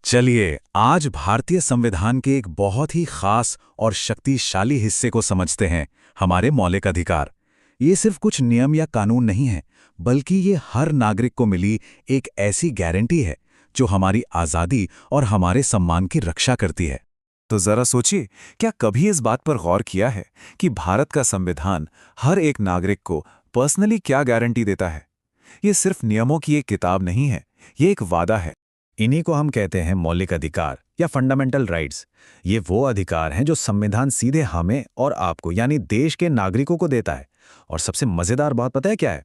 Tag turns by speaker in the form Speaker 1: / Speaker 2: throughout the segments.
Speaker 1: चलिए आज भारतीय संविधान के एक बहुत ही खास और शक्तिशाली हिस्से को समझते हैं, हमारे मौलिक अधिकार। ये सिर्फ कुछ नियम या कानून नहीं है, बल्कि ये हर नागरिक को मिली एक ऐसी गारंटी है जो हमारी आज़ादी और हमारे सम्मान की रक्षा करती है।
Speaker 2: तो जरा सोचिए, क्या कभी इस बात पर गौर किया है कि भारत का संविधान हर एक नागरिक को पर्सनली क्या गारंटी देता है? ये सिर्फ नियमों की एक किताब नहीं है, ये एक वादा है।
Speaker 1: इन्हीं को हम कहते हैं मौलिक अधिकार या फंडामेंटल राइट्स। ये वो अधिकार हैं जो संविधान सीधे हमें और आपको यानी देश के नागरिकों को देता है। और सबसे मजेदार बात पता है क्या है?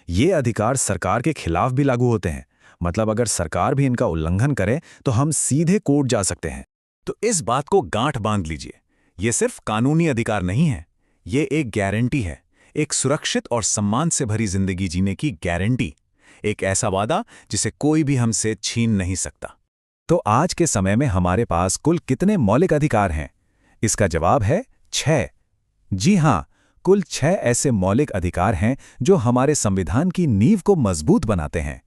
Speaker 1: ये अधिकार सरकार के खिलाफ भी लागू होते हैं। मतलब अगर सरकार भी इनका उल्लंघन करे तो हम सीधे कोर्ट जा सकते हैं। तो इस बात को गांठ बांध लीजिए, ये सिर्फ कानूनी अधिकार नहीं है, ये एक गारंटी है, एक सुरक्षित और सम्मान से भरी जिंदगी जीने की गारंटी, एक ऐसा वादा जिसे कोई भी हमसे छीन नहीं सकता। तो आज के समय में हमारे पास कुल कितने मौलिक अधिकार हैं? इसका जवाब है 6। जी हां, कुल 6 ऐसे मौलिक अधिकार हैं जो हमारे संविधान की नींव को मजबूत बनाते हैं।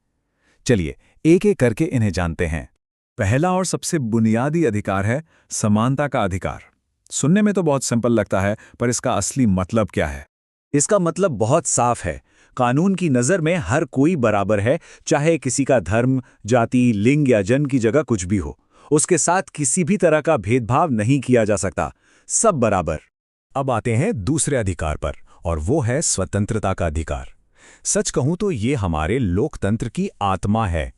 Speaker 1: चलिए एक एक करके इन्हें जानते हैं।
Speaker 2: पहला और सबसे बुनियादी अधिकार है समानता का अधिकार। सुनने में तो बहुत सिंपल लगता है, पर इसका असली मतलब क्या है?
Speaker 1: इसका मतलब बहुत साफ है। कानून की नज़र में हर कोई बराबर है, चाहे किसी का धर्म, जाति, लिंग या जन्म की जगह कुछ भी हो। उसके साथ किसी भी तरह का भेदभाव नहीं किया जा सकता, सब बराबर। अब आते हैं दूसरे अधिकार पर, और वो है स्वतंत्रता का अधिकार। सच कहूं तो ये हमारे लोकतंत्र की आत्मा है।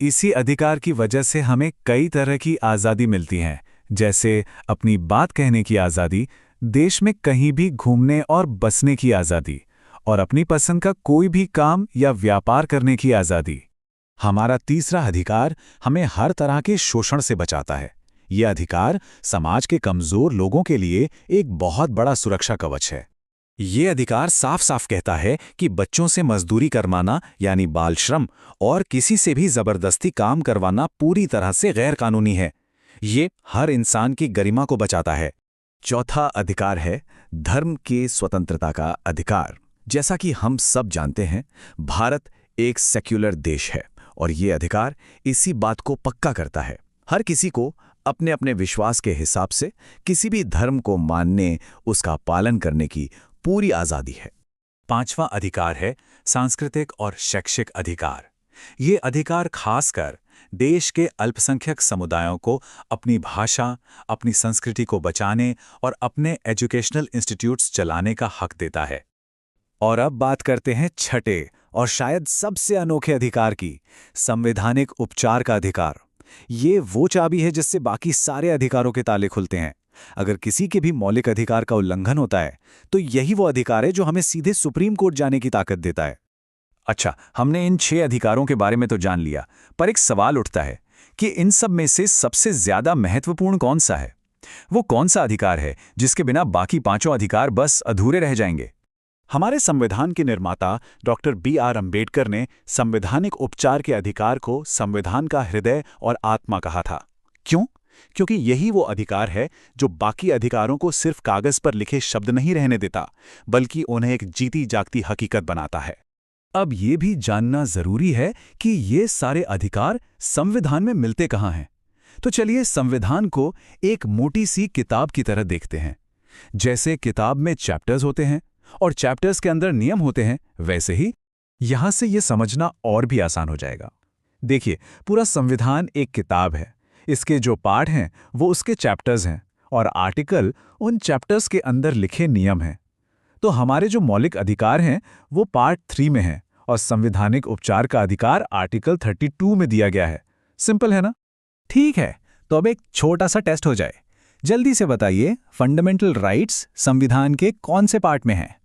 Speaker 1: इसी अधिकार की वजह से हमें कई तरह की आज़ादी मिलती हैं, जैसे अपनी बात कहने की आज़ादी, देश में कहीं भी घूमने और बसने की आज़ादी, और अपनी पसंद का कोई भी काम या व्यापार करने की आज़ादी। हमारा तीसरा अधिकार हमें हर तरह के शोषण से बचाता है। यह अधिकार समाज के कमज़ोर लोगों के लिए एक बहुत बड़ा सुरक्षा कवच है। ये अधिकार साफ साफ कहता है कि बच्चों से मजदूरी करवाना यानी बाल श्रम और किसी से भी जबरदस्ती काम करवाना पूरी तरह से गैर कानूनी है। ये हर इंसान की गरिमा को बचाता है। चौथा अधिकार है धर्म के स्वतंत्रता का अधिकार। जैसा कि हम सब जानते हैं, भारत एक सेक्युलर देश है और ये अधिकार इसी बात को पक्का करता है। हर किसी को अपने अपने विश्वास के हिसाब से किसी भी धर्म को मानने, उसका पालन करने की पूरी आज़ादी है। पांचवा अधिकार है सांस्कृतिक और शैक्षिक अधिकार। ये अधिकार खासकर देश के अल्पसंख्यक समुदायों को अपनी भाषा, अपनी संस्कृति को बचाने और अपने एजुकेशनल इंस्टीट्यूट्स चलाने का हक देता है। और अब बात करते हैं छठे और शायद सबसे अनोखे अधिकार की, संवैधानिक उपचार का अधिकार। ये वो चाबी है जिससे बाकी सारे अधिकारों के ताले खुलते हैं। अगर किसी के भी मौलिक अधिकार का उल्लंघन होता है, तो यही वो अधिकार है जो हमें सीधे सुप्रीम कोर्ट जाने की ताकत देता है। अच्छा, हमने इन 6 अधिकारों के बारे में तो जान लिया, पर एक सवाल उठता है कि इन सब में से सबसे ज्यादा महत्वपूर्ण कौन सा है? वो कौन सा अधिकार है जिसके बिना बाकी पांचों अधिकार बस अधूरे रह जाएंगे? हमारे संविधान के निर्माता डॉक्टर B.R. अम्बेडकर ने संवैधानिक उपचार के अधिकार को संविधान का हृदय और आत्मा कहा था। क्यों? क्योंकि यही वो अधिकार है जो बाकी अधिकारों को सिर्फ कागज पर लिखे शब्द नहीं रहने देता, बल्कि उन्हें एक जीती जागती हकीकत बनाता है। अब ये भी जानना जरूरी है कि ये सारे अधिकार संविधान में मिलते कहाँ हैं। तो चलिए संविधान को एक मोटी सी किताब की तरह देखते हैं। जैसे किताब में चैप्टर्स होते हैं और चैप्टर्स के अंदर नियम होते हैं, वैसे ही यहां से ये समझना और भी आसान हो जाएगा। देखिए, पूरा संविधान एक किताब है। इसके जो पार्ट हैं वो उसके चैप्टर्स हैं और आर्टिकल उन चैप्टर्स के अंदर लिखे नियम हैं। तो हमारे जो मौलिक अधिकार हैं वो पार्ट 3 में हैं और संवैधानिक उपचार का अधिकार आर्टिकल 32 में दिया गया है। सिंपल है ना? ठीक है, तो अब एक छोटा सा टेस्ट हो जाए। जल्दी से बताइए, फंडामेंटल राइट्स संविधान के कौन से पार्ट में हैं?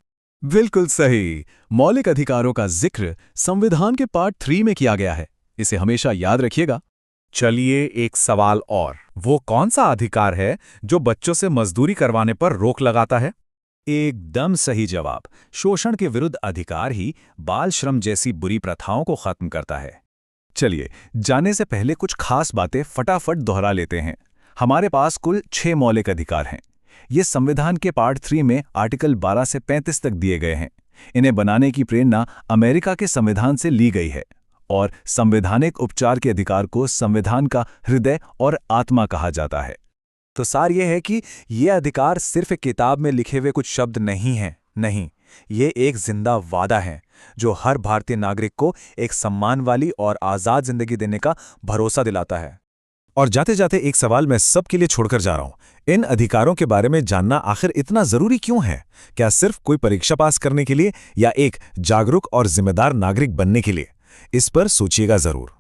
Speaker 1: बिल्कुल सही, मौलिक अधिकारों का जिक्र संविधान के पार्ट 3 में किया गया है। इसे हमेशा याद रखिएगा। चलिए एक सवाल और, वो कौन सा अधिकार है जो बच्चों से मजदूरी करवाने पर रोक लगाता है? एकदम सही जवाब, शोषण के विरुद्ध अधिकार ही बाल श्रम जैसी बुरी प्रथाओं को खत्म करता है। चलिए जाने से पहले कुछ खास बातें फटाफट दोहरा लेते हैं। हमारे पास कुल 6 मौलिक अधिकार हैं। ये संविधान के पार्ट 3 में आर्टिकल 12 से 35 तक दिए गए हैं। इन्हें बनाने की प्रेरणा अमेरिका के संविधान से ली गई है। और संवैधानिक उपचार के अधिकार को संविधान का हृदय और आत्मा कहा जाता है।
Speaker 2: तो सार यह है कि ये अधिकार सिर्फ एक किताब में लिखे हुए कुछ शब्द नहीं हैं, नहीं, ये एक जिंदा वादा है जो हर भारतीय नागरिक को एक सम्मान वाली और आज़ाद जिंदगी देने का भरोसा दिलाता है।
Speaker 3: और जाते जाते एक सवाल मैं सबके लिए छोड़कर जा रहा हूं, इन अधिकारों के बारे में जानना आखिर इतना जरूरी क्यों है? क्या सिर्फ कोई परीक्षा पास करने के लिए या एक जागरूक और जिम्मेदार नागरिक बनने के लिए? इस पर सोचिएगा जरूर।